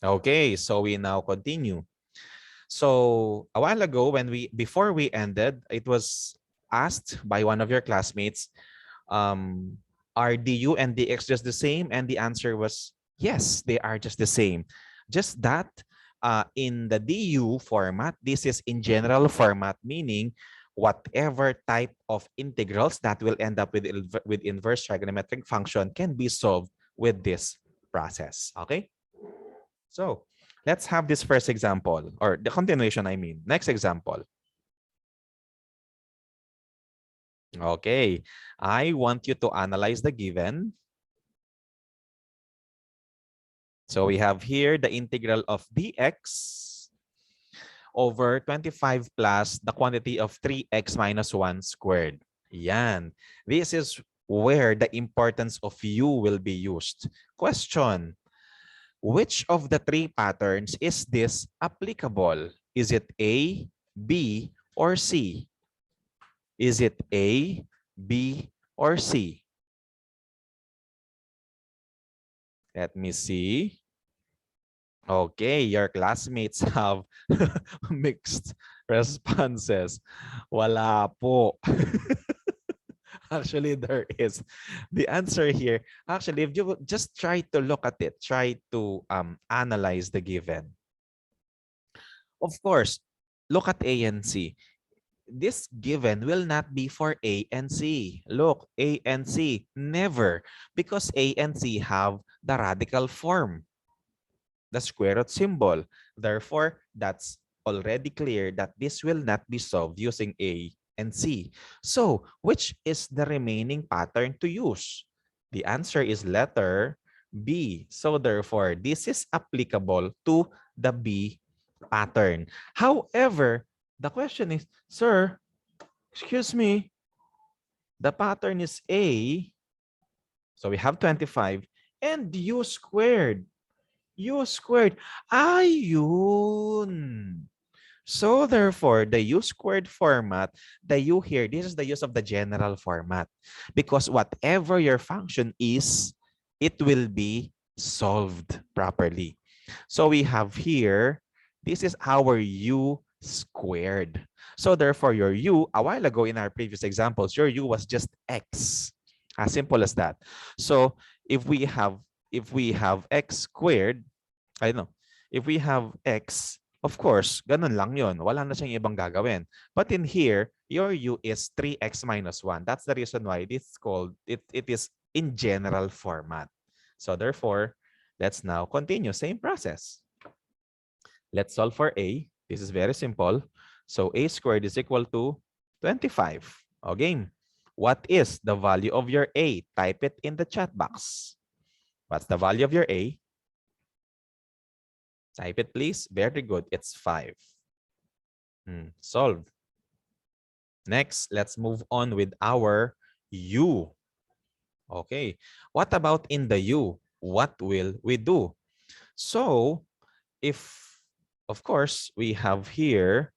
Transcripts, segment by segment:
Okay, so we now continue. So a while ago, before we ended, it was asked by one of your classmates, um, are du and dx just the same? And the answer was yes, they are just the same. Just that in the du format, this is in general format, meaning whatever type of integrals that will end up with inverse trigonometric function can be solved with this process. Okay, so let's have this first example, or the continuation, I mean. Next example. Okay, I want you to analyze the given. So we have here the integral of dx over 25 plus the quantity of 3x minus 1 squared. Yan. This is where the importance of u will be used. Question: which of the three patterns is this applicable? Is it A, B, or C? Is it A, B, or C? Let me see. Okay, your classmates have mixed responses. Wala po. Actually, there is. The answer here, actually, if you would just try to look at it, try to analyze the given. Of course, look at A and C. This given will not be for A and C. Look, A and C, never. Because A and C have the radical form, the square root symbol. Therefore, that's already clear that this will not be solved using A and C. So, which is the remaining pattern to use? The answer is letter B. So, therefore, this is applicable to the B pattern. However, the question is, sir, excuse me, the pattern is A. So, we have 25 and U squared. U squared. Ayun. So therefore, the U squared format, the U here, this is the use of the general format. Because whatever your function is, it will be solved properly. So we have here, this is our U squared. So therefore, your U, a while ago in our previous examples, your U was just X. As simple as that. So if we have X squared, I don't know, if we have X, of course, ganun lang yon. Wala na siyang ibang gagawin. But in here, your U is 3x minus 1. That's the reason why it is called, it is in general format. So therefore, let's now continue. Same process. Let's solve for A. This is very simple. So A squared is equal to 25. Again, what is the value of your A? Type it in the chat box. What's the value of your A? Type it, please. Very good. It's 5. Solved. Next, let's move on with our U. Okay. What about in the U? What will we do? So, if, of course, we have here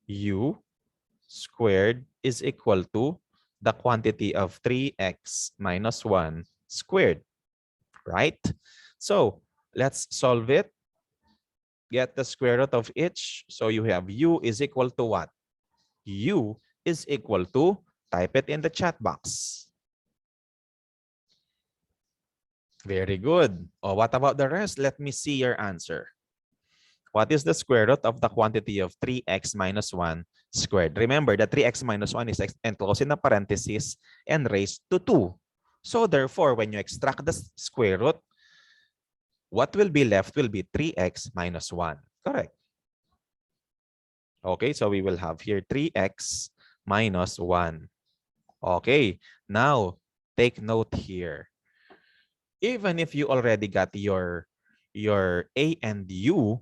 U squared is equal to the quantity of 3x minus 1 squared, right? So, let's solve it. Get the square root of each. So you have U is equal to what? U is equal to, type it in the chat box. Very good. Oh, what about the rest? Let me see your answer. What is the square root of the quantity of 3x minus 1 squared? Remember, the 3x minus 1 is enclosed in a parenthesis and raised to 2. So therefore, when you extract the square root, what will be left will be 3x minus 1. Correct. Okay, so we will have here 3x minus 1. Okay, now take note here. Even if you already got your A and U,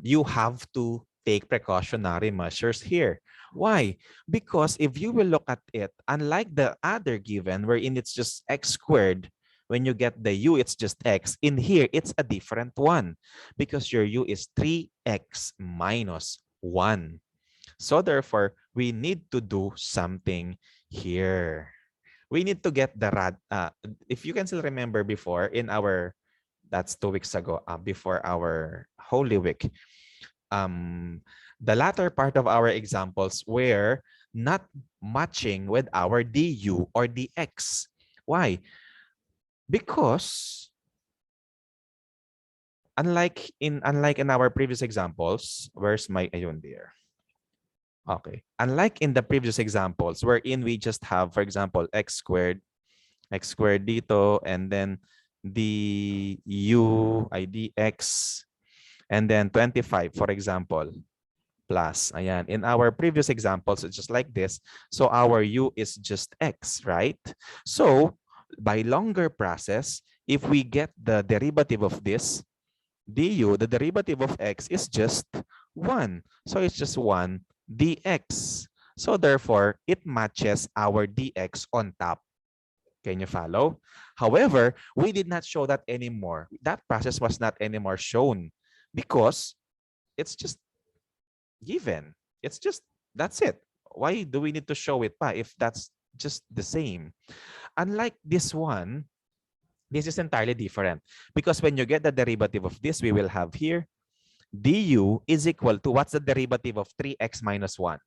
you have to take precautionary measures here. Why? Because if you will look at it, unlike the other given wherein it's just x squared, when you get the U, it's just x. In here, it's a different one because your U is 3x minus 1. So therefore, we need to do something here. We need to get the if you can still remember before in our That's 2 weeks ago, before our Holy Week. Um, the latter part of our examples were not matching with our du or dx. Why? Because unlike in our previous examples, where's my ayun there? Okay. Unlike in the previous examples wherein we just have, for example, x squared dito, and then the u ay dx, and then 25, for example, plus. Ayan. In our previous examples, it's just like this. So our u is just x, right? So by longer process, if we get the derivative of this, du, the derivative of x is just 1. So it's just 1 dx. So therefore, it matches our dx on top. Can you follow? However, we did not show that anymore. That process was not anymore shown because it's just given. It's just, that's it. Why do we need to show it pa if that's just the same? Unlike this one, this is entirely different because when you get the derivative of this, we will have here du is equal to, what's the derivative of 3x minus 1?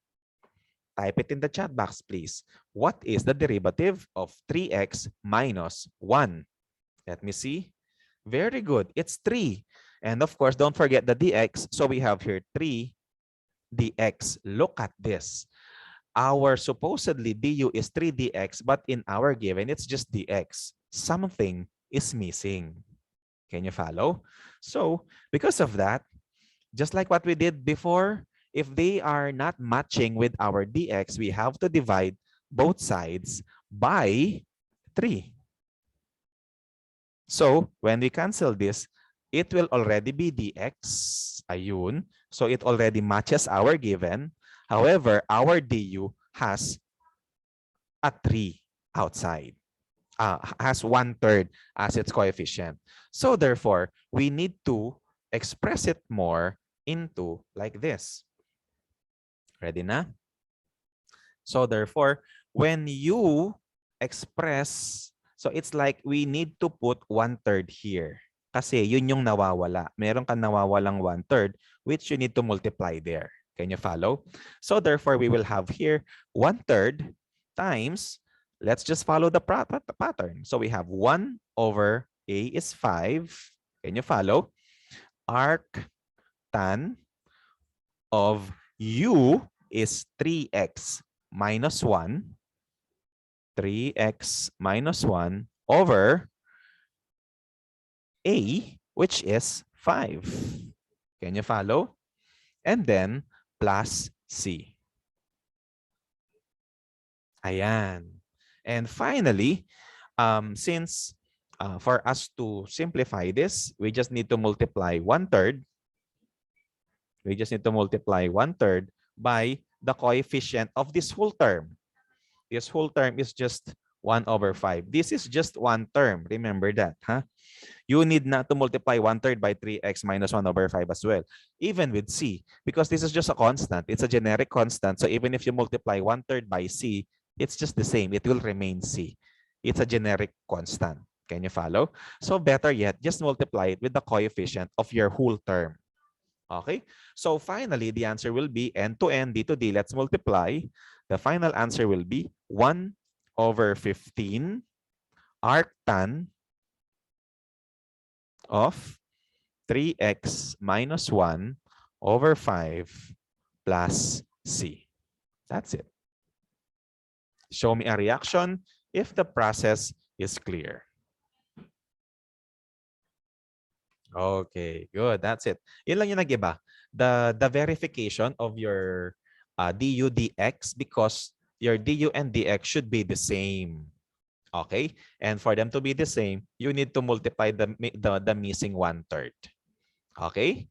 Type it in the chat box, please. What is the derivative of 3x minus 1? Let me see. Very good. It's 3. And of course, don't forget the dx. So we have here 3 dx. Look at this. Our supposedly du is 3 dx, but in our given, it's just dx. Something is missing. Can you follow? So because of that, just like what we did before, if they are not matching with our dx, we have to divide both sides by 3. So when we cancel this, it will already be dx. Ayun. So it already matches our given. However, our du has a 3 outside. Has 1/3 as its coefficient. So therefore, we need to express it more into like this. Ready na? So therefore, when you express, so it's like we need to put 1/3 here. Kasi yun yung nawawala. Meron kang nawawalang 1/3 which you need to multiply there. Can you follow? So therefore, we will have here 1/3 times, let's just follow the pattern. So we have 1 over a is 5. Can you follow? Arc tan of u is 3x minus 1. 3x minus 1 over a, which is 5. Can you follow? And then plus c. Ayan. And finally, since for us to simplify this, we just need to multiply 1/3. We just need to multiply 1/3 by the coefficient of this whole term. This whole term is just 1 over 5. This is just one term. Remember that, huh? You need not to multiply 1/3 by 3x minus 1 over 5 as well. Even with c, because this is just a constant. It's a generic constant. So even if you multiply 1/3 by c, it's just the same. It will remain c. It's a generic constant. Can you follow? So better yet, just multiply it with the coefficient of your whole term. Okay, so finally, the answer will be n to n, d to d. Let's multiply. The final answer will be 1 over 15 arctan of 3x minus 1 over 5 plus c. That's it. Show me a reaction if the process is clear. Okay, good. That's it. Yun lang yung nag-iba. The verification of your du dx, because your du and dx should be the same. Okay? And for them to be the same, you need to multiply the missing 1/3. Okay?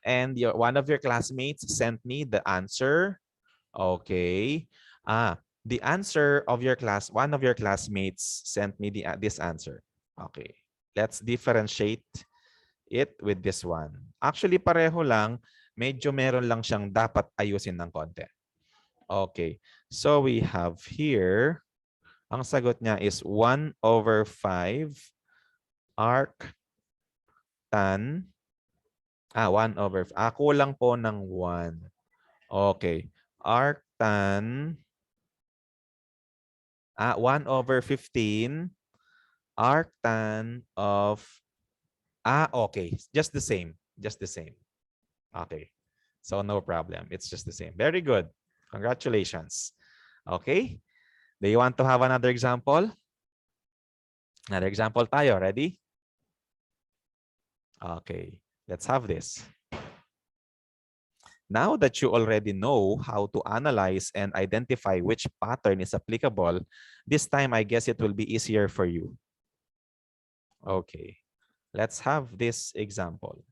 And one of your classmates sent me the answer. Okay. The answer of your class, one of your classmates sent me this answer. Okay. Let's differentiate it with this one. Actually, pareho lang. Medyo meron lang siyang dapat ayusin ng konti. Okay. So we have here, ang sagot niya is 1 over 5 arc arctan, 1 over, kulang po ng 1. Okay. Arctan, 1 over 15, arctan of, okay. Just the same. Just the same. Okay. So no problem. It's just the same. Very good. Congratulations. Okay. Do you want to have another example? Another example tayo. Ready? Okay. Let's have this. Now that you already know how to analyze and identify which pattern is applicable, this time I guess it will be easier for you. Okay. Let's have this example.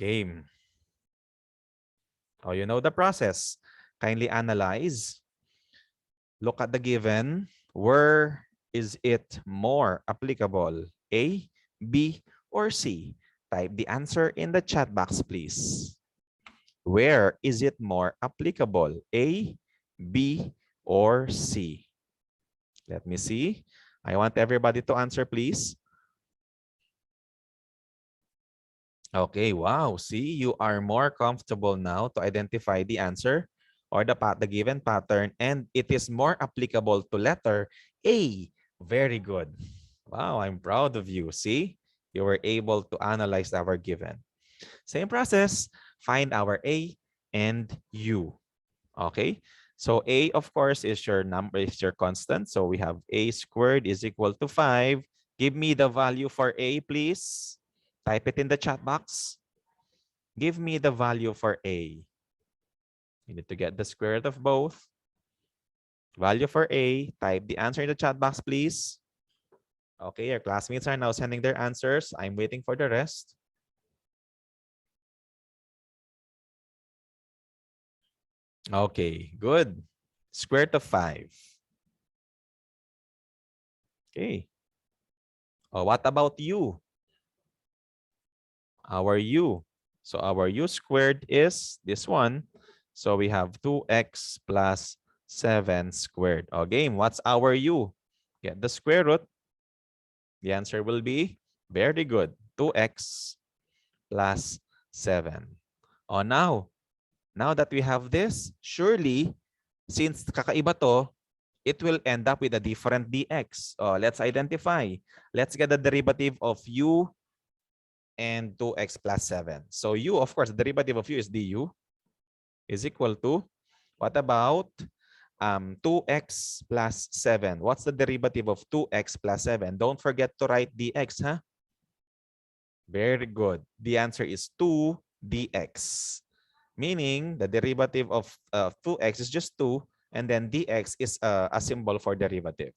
Game. Oh, you know the process. Kindly analyze. Look at the given. Where is it more applicable? A, B, or C? Type the answer in the chat box, please. Where is it more applicable? A, B, or C? Let me see. I want everybody to answer, please. Okay, wow. See, you are more comfortable now to identify the answer or the given pattern, and it is more applicable to letter A. Very good. Wow, I'm proud of you. See, you were able to analyze our given. Same process, find our A and U. Okay, so A, of course, is your number, is your constant. So we have A squared is equal to 5. Give me the value for A, please. Type it in the chat box. Give me the value for A. You need to get the square root of both. Value for A. Type the answer in the chat box, please. Okay, your classmates are now sending their answers. I'm waiting for the rest. Okay, good. Square root of 5. Okay. Oh, what about U? Our U. So our U squared is this one. So we have 2x plus 7 squared. Okay, what's our U? Get the square root. The answer will be very good. 2x plus 7. Oh, now that we have this, surely, since kakaiba to, it will end up with a different dx. Oh, let's identify. Let's get the derivative of u and 2x plus 7. So u, of course, the derivative of u is du is equal to, what about 2x plus 7? What's the derivative of 2x plus 7? Don't forget to write dx, huh? Very good. The answer is 2 dx. Meaning the derivative of 2x is just 2, and then dx is a symbol for derivative.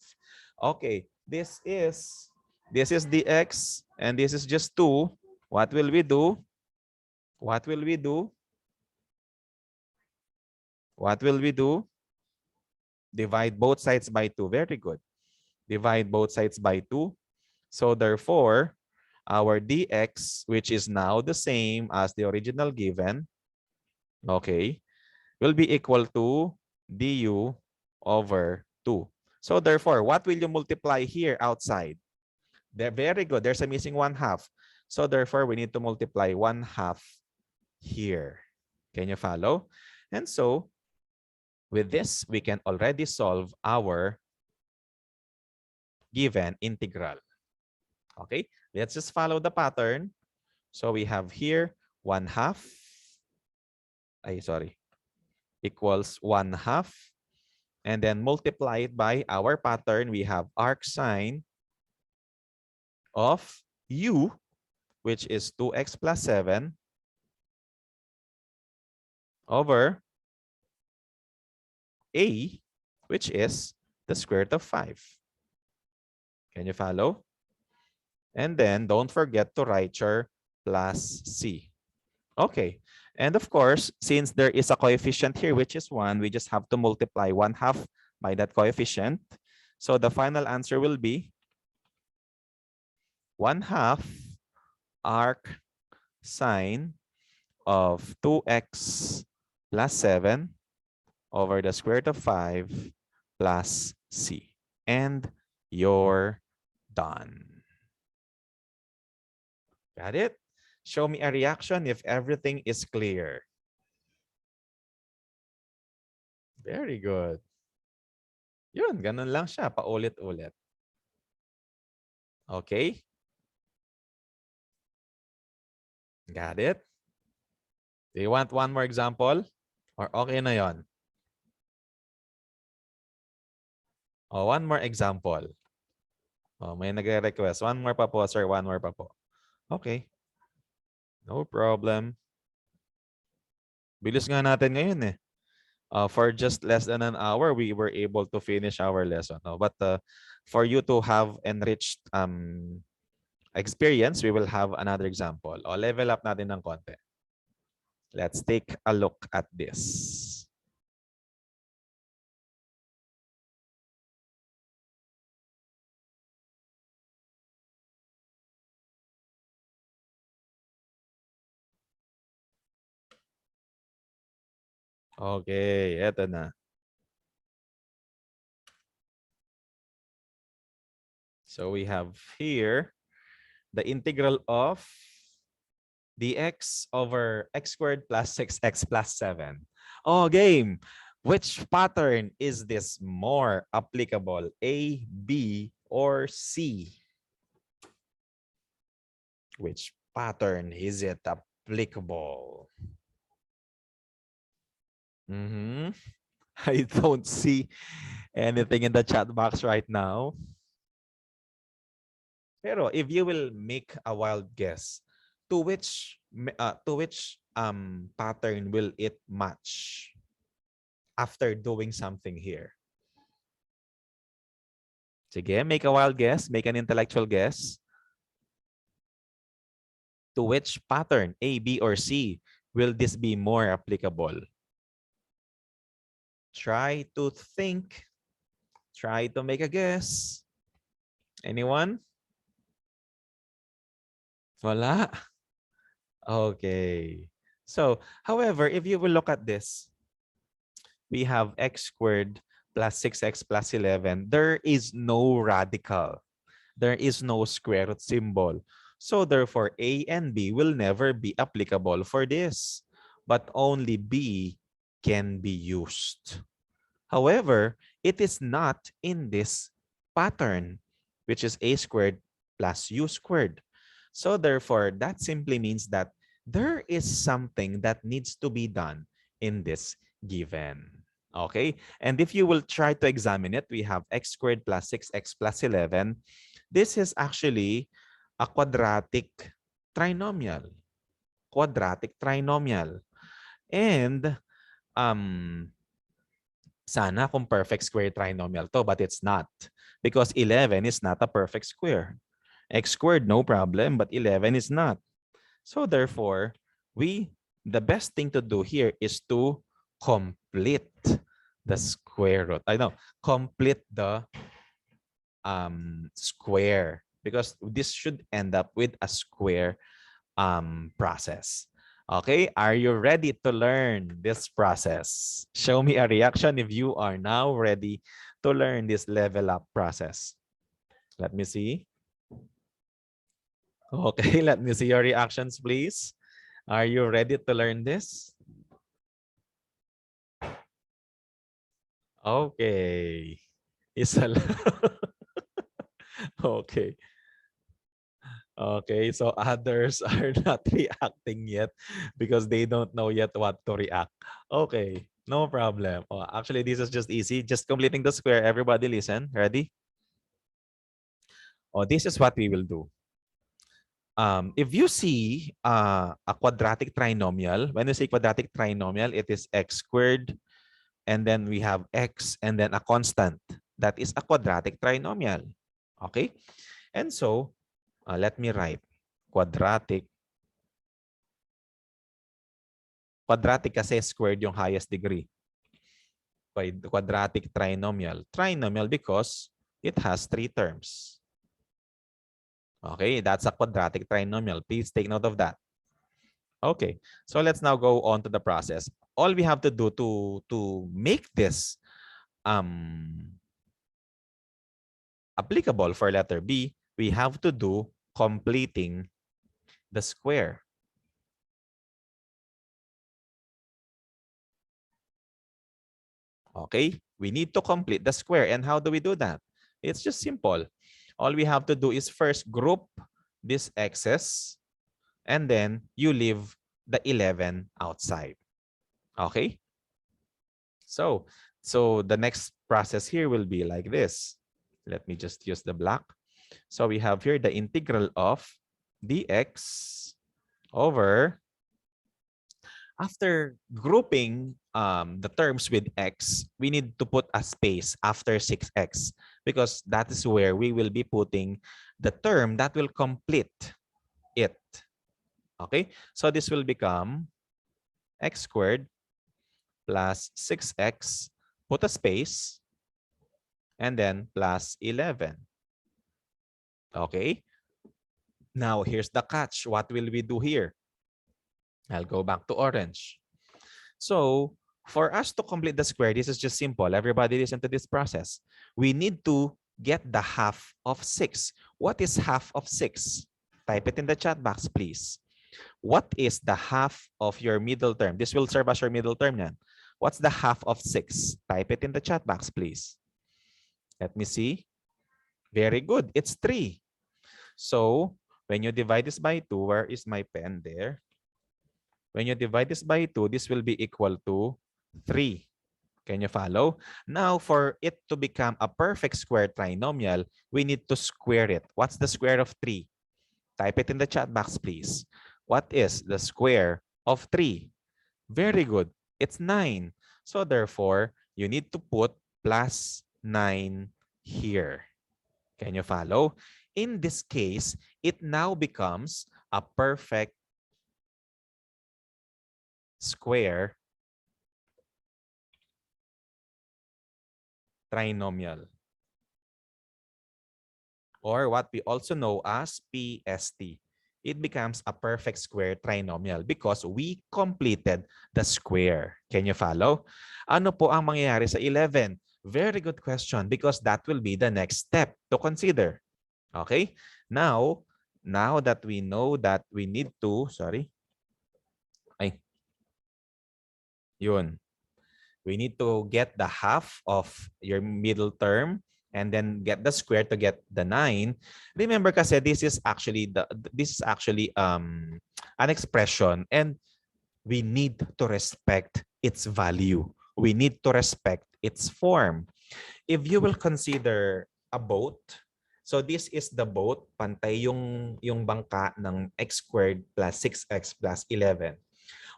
Okay, this is dx, and this is just 2. What will we do? What will we do? What will we do? Divide both sides by 2. Very good. Divide both sides by 2. So therefore, our dx, which is now the same as the original given, okay, will be equal to du over 2. So therefore, what will you multiply here outside? They're very good. There's a missing 1/2. So therefore, we need to multiply 1/2 here. Can you follow? And so with this, we can already solve our given integral. Okay, let's just follow the pattern. So we have here 1/2. Equals 1/2. And then multiply it by our pattern. We have arc sine of u, which is 2x plus 7 over a, which is the square root of 5. Can you follow? And then don't forget to write your plus c. Okay, And of course, since there is a coefficient here, which is 1, we just have to multiply 1/2 by that coefficient. So the final answer will be 1/2 arc sine of 2x plus 7 over the square root of 5 plus c. And you're done. Got it? Show me a reaction if everything is clear. Very good. Yun, ganun lang siya, paulit-ulit. Okay? Got it? Do you want one more example? Or okay na yon? Oh, one more example. Oh, may nagre-request. One more pa po, sir. One more pa po. Okay. No problem. Bilis nga natin ngayon eh. For just less than an hour, we were able to finish our lesson. No? But for you to have enriched experience, we will have another example. O, level up natin ng konti. Let's take a look at this. Okay, eto na. So we have here the integral of dx over x squared plus 6x plus 7. Oh, game. Which pattern is this more applicable? A, B, or C? Which pattern is it applicable? I don't see anything in the chat box right now. Pero if you will make a wild guess, to which pattern will it match after doing something here? Sige, make a wild guess, make an intellectual guess. To which pattern, A, B, or C, will this be more applicable? Try to think. Try to make a guess. Anyone? Wala? Okay. So, however, if you will look at this, we have x squared plus 6x plus 11. There is no radical. There is no square root symbol. So therefore, A and B will never be applicable for this, but only B can be used. However, it is not in this pattern, which is A squared plus U squared. So therefore, that simply means that there is something that needs to be done in this given. Okay, and if you will try to examine it, we have x squared plus 6x plus 11. This is actually a quadratic trinomial. Quadratic trinomial. And sana kung perfect square trinomial to, but it's not. Because 11 is not a perfect square. X squared, no problem, but 11 is not. So therefore, the best thing to do here is to complete the square root. I know, complete the square, because this should end up with a square process. Okay, are you ready to learn this process? Show me a reaction if you are now ready to learn this level up process. Let me see. Okay, let me see your reactions, please. Are you ready to learn this? Okay. Isa lang. Okay. Okay, so others are not reacting yet because they don't know yet what to react. Okay, no problem. Oh, actually, this is just easy. Just completing the square. Everybody listen. Ready? Oh, this is what we will do. If you see a quadratic trinomial, when you say quadratic trinomial, it is x squared, and then we have x, and then a constant. That is a quadratic trinomial. Okay? And so, let me write quadratic Quadratic kasi squared yung highest degree. Quadratic trinomial. Trinomial because it has 3 terms. Okay, that's a quadratic trinomial. Please take note of that. Okay, so let's now go on to the process. All we have to do to make this applicable for letter B, we have to do completing the square. Okay, we need to complete the square. And how do we do that? It's just simple. All we have to do is first group this x's and then you leave the 11 outside. Okay? So the next process here will be like this. Let me just use the black. So we have here the integral of dx over, after grouping the terms with x, we need to put a space after 6x because that is where we will be putting the term that will complete it. Okay, so this will become x squared plus 6x, put a space, and then plus 11. Okay, now here's the catch. What will we do here? I'll go back to orange. So for us to complete the square, this is just simple. Everybody listen to this process. We need to get the half of 6. What is half of 6? Type it in the chat box, please. What is the half of your middle term? This will serve as your middle term yan. What's the half of 6? Type it in the chat box, please. Let me see. Very good. It's 3. So when you divide this by 2, where is my pen there? When you divide this by 2, this will be equal to 3. Can you follow? Now, for it to become a perfect square trinomial, we need to square it. What's the square of 3? Type it in the chat box, please. What is the square of 3? Very good. It's 9. So therefore, you need to put plus 9 here. Can you follow? In this case, it now becomes a perfect square trinomial, or what we also know as PST. It becomes a perfect square trinomial because we completed the square. Can you follow? Ano po ang mangyayari sa 11? Very good question because that will be the next step to consider. Okay? Now that we know that we need to, yun. We need to get the half of your middle term and then get the square to get the 9. Remember kasi this is actually an expression and we need to respect its value. We need to respect its form. If you will consider a boat, so this is the boat, pantay yung bangka ng x squared plus 6x plus 11.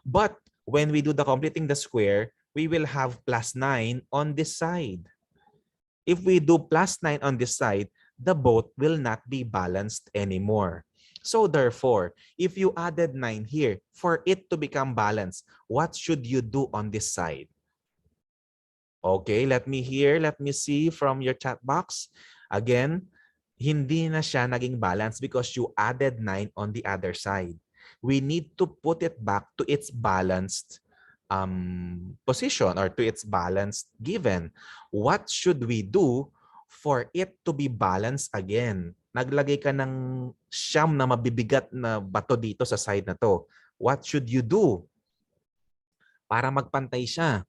But when we do the completing the square, we will have plus 9 on this side. If we do plus 9 on this side, the boat will not be balanced anymore. So therefore, if you added 9 here, for it to become balanced, what should you do on this side? Okay, let me see from your chat box. Again, hindi na siya naging balance because you added 9 on the other side. We need to put it back to its balanced position or to its balanced given. What should we do for it to be balanced again? Naglagay ka ng siyam na mabibigat na bato dito sa side na to. What should you do para magpantay siya?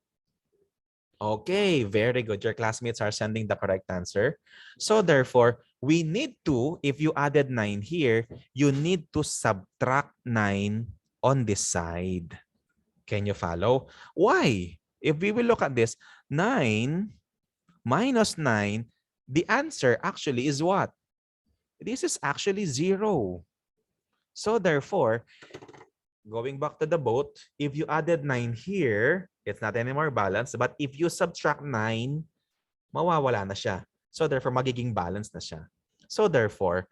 Okay, very good. Your classmates are sending the correct answer. So therefore, we need to, if you added 9 here, you need to subtract 9 on this side. Can you follow? Why? If we will look at this, 9 minus 9, the answer actually is what? This is actually 0. So therefore, going back to the boat, if you added 9 here, it's not anymore balanced. But if you subtract 9, mawawala na siya. So therefore, magiging balanced na siya. So therefore,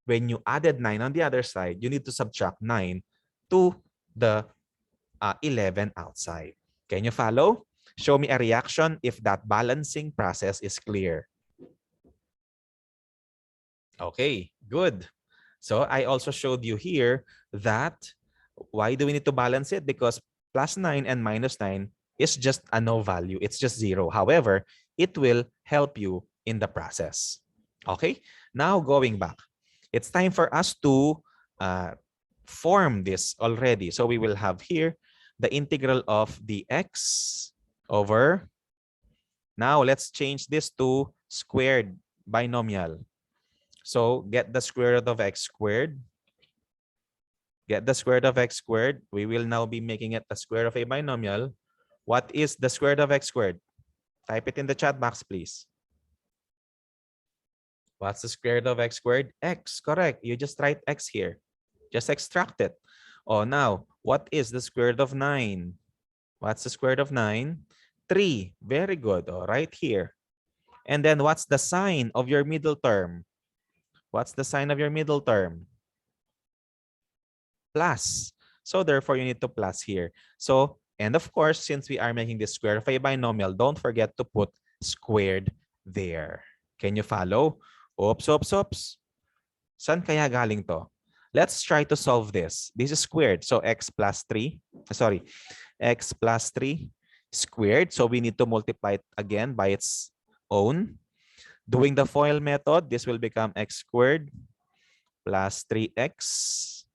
when you added 9 on the other side, you need to subtract 9 to the 11 outside. Can you follow? Show me a reaction if that balancing process is clear. Okay, good. So I also showed you here that why do we need to balance it? Because plus 9 and minus 9 is just a no value. It's just 0. However, it will help you in the process. Okay, now going back. It's time for us to form this already. So we will have here the integral of dx over. Now let's change this to squared binomial. So get the square root of x squared. Get the square root of x squared. We will now be making it the square of a binomial. What is the square root of x squared? Type it in the chat box, please. What's the square root of x squared? X, correct. You just write x here. Just extract it. Oh, now, what is the square root of 9? What's the square root of 9? 3. Very good. Oh, right here. And then what's the sign of your middle term? What's the sign of your middle term? Plus. So therefore, you need to plus here. So, and of course, since we are making this square of a binomial, don't forget to put squared there. Can you follow? Oops, oops, oops. Saan kaya galing to? Let's try to solve this. This is squared. So x plus 3. Sorry. X plus 3 squared. So we need to multiply it again by its own. Doing the FOIL method, this will become x squared plus 3x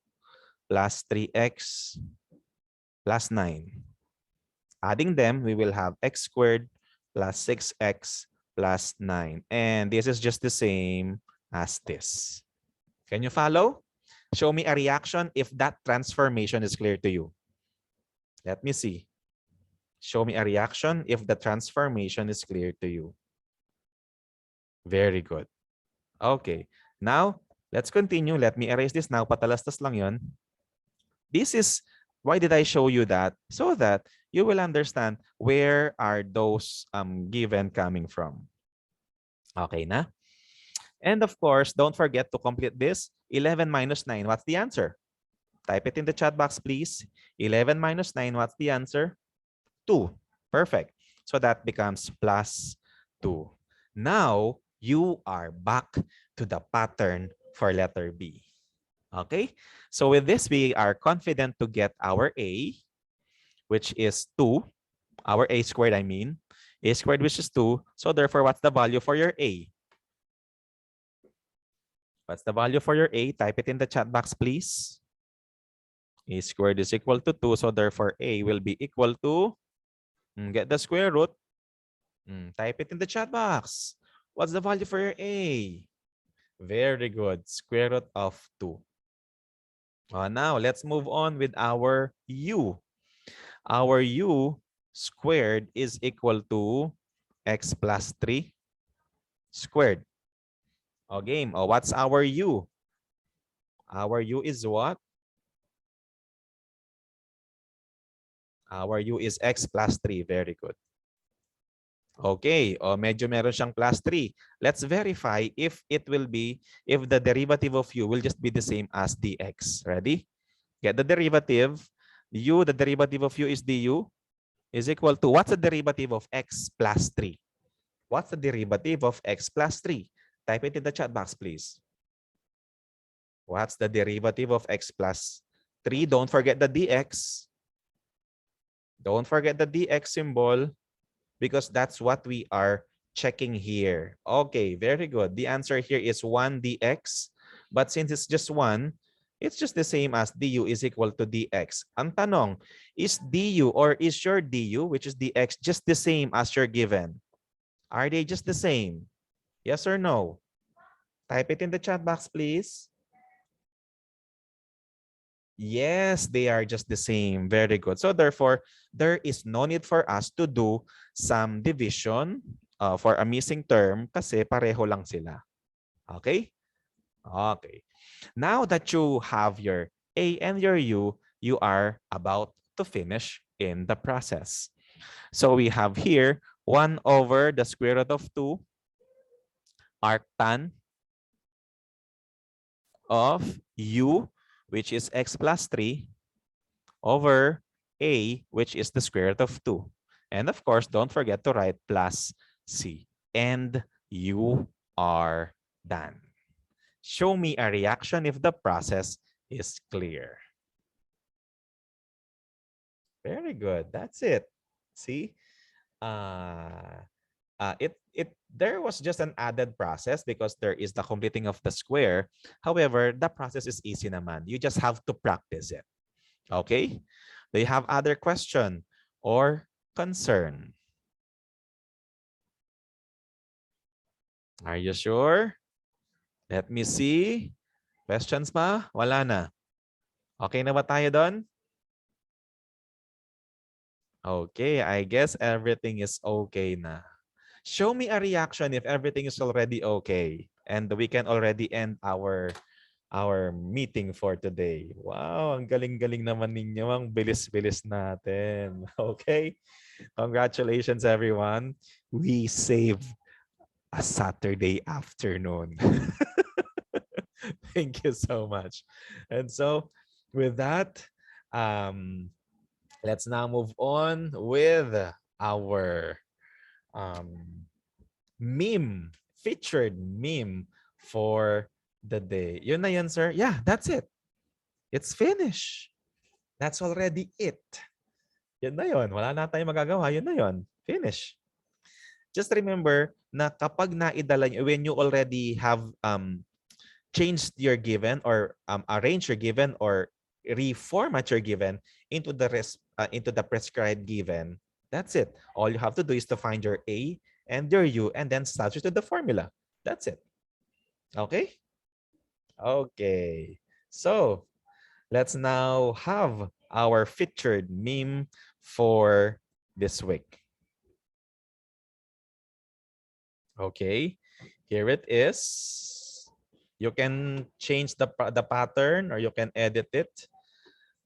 plus 3x plus 9. Adding them, we will have x squared plus 6x plus 9. And this is just the same as this. Can you follow? Show me a reaction if that transformation is clear to you. Let me see. Show me a reaction if the transformation is clear to you. Very good. Okay. Now, let's continue. Let me erase this now. Patalastas lang yon. This is, why did I show you that? So that you will understand where are those given coming from. Okay na? And of course, don't forget to complete this. 11 minus 9, what's the answer? Type it in the chat box, please. 11 minus 9, what's the answer? 2. Perfect. So that becomes plus 2. Now, you are back to the pattern for letter B. Okay? So with this, we are confident to get our A, which is 2. Our A squared, I mean. A squared, which is 2. So therefore, what's the value for your A? What's the value for your A? Type it in the chat box, please. A squared is equal to 2. So therefore, A will be equal to, get the square root. Type it in the chat box. What's the value for your A? Very good. Square root of 2. Now, let's move on with our U. Our U squared is equal to x plus 3 squared. Game. What's our U? Our U is what? Our U is x plus 3. Very good. Okay. Medyo meron siyang plus 3. Let's verify if it will be, if the derivative of U will just be the same as dx. Ready? Get the derivative. U, the derivative of U is du, is equal to, what's the derivative of x plus 3? What's the derivative of x plus 3? Type it in the chat box, please. What's the derivative of x plus 3? Don't forget the dx. Don't forget the dx symbol because that's what we are checking here. Okay, very good. The answer here is 1 dx. But since it's just 1, it's just the same as du is equal to dx. Ang tanong, is du or is your du, which is dx, just the same as your given? Are they just the same? Yes or no? Type it in the chat box, please. Yes, they are just the same. Very good. So therefore, there is no need for us to do some division for a missing term kasi pareho lang sila. Okay? Okay. Now that you have your A and your U, you are about to finish in the process. So we have here 1 over the square root of 2 arctan of U, which is x plus 3, over A, which is the square root of 2. And of course, don't forget to write plus C. And you are done. Show me a reaction if the process is clear. Very good. That's it. See? There was just an added process because there is the completing of the square. However, the process is easy naman. You just have to practice it. Okay? Do you have other question or concern? Are you sure? Let me see. Questions pa? Wala na. Okay na ba tayo doon? Okay, I guess everything is okay na. Show me a reaction if everything is already okay. And we can already end our meeting for today. Wow, ang galing-galing naman ninyo. Ang bilis-bilis natin. Okay? Congratulations, everyone. We saved a Saturday afternoon. Thank you so much. And so with that, let's now move on with our meme, featured meme for the day. Yun na yun, sir. Yeah, that's it. It's finished. That's already it. Yun na yun. Wala na tayong magagawa. Yun na yun. Finish. Just remember na kapag naidala nyo, when you already have changed your given or arranged your given or reformat your given into the prescribed given, that's it. All you have to do is to find your A and your U and then substitute to the formula. That's it. Okay? Okay. So let's now have our featured meme for this week. Okay, here it is. You can change the pattern or you can edit it.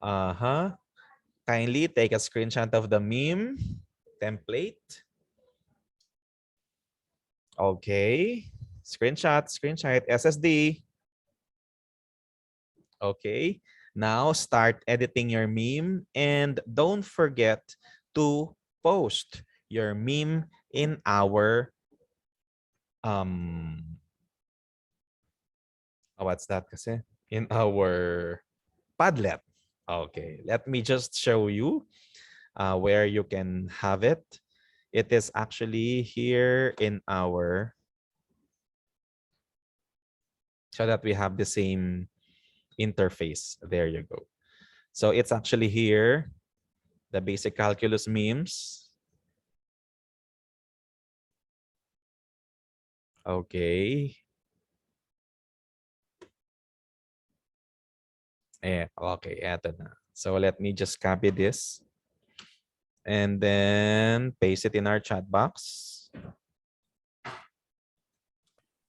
Kindly take a screenshot of the meme template. Okay, screenshot, SSD. Okay, now start editing your meme and don't forget to post your meme in our what's that kasi? In our Padlet. Okay, let me just show you where you can have it. It is actually here in our, so that we have the same interface. There you go. So it's actually here, the basic calculus memes. Okay. Okay, eto na. So let me just copy this and then paste it in our chat box.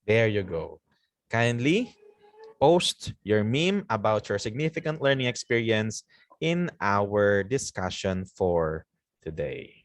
There you go. Kindly post your meme about your significant learning experience in our discussion for today.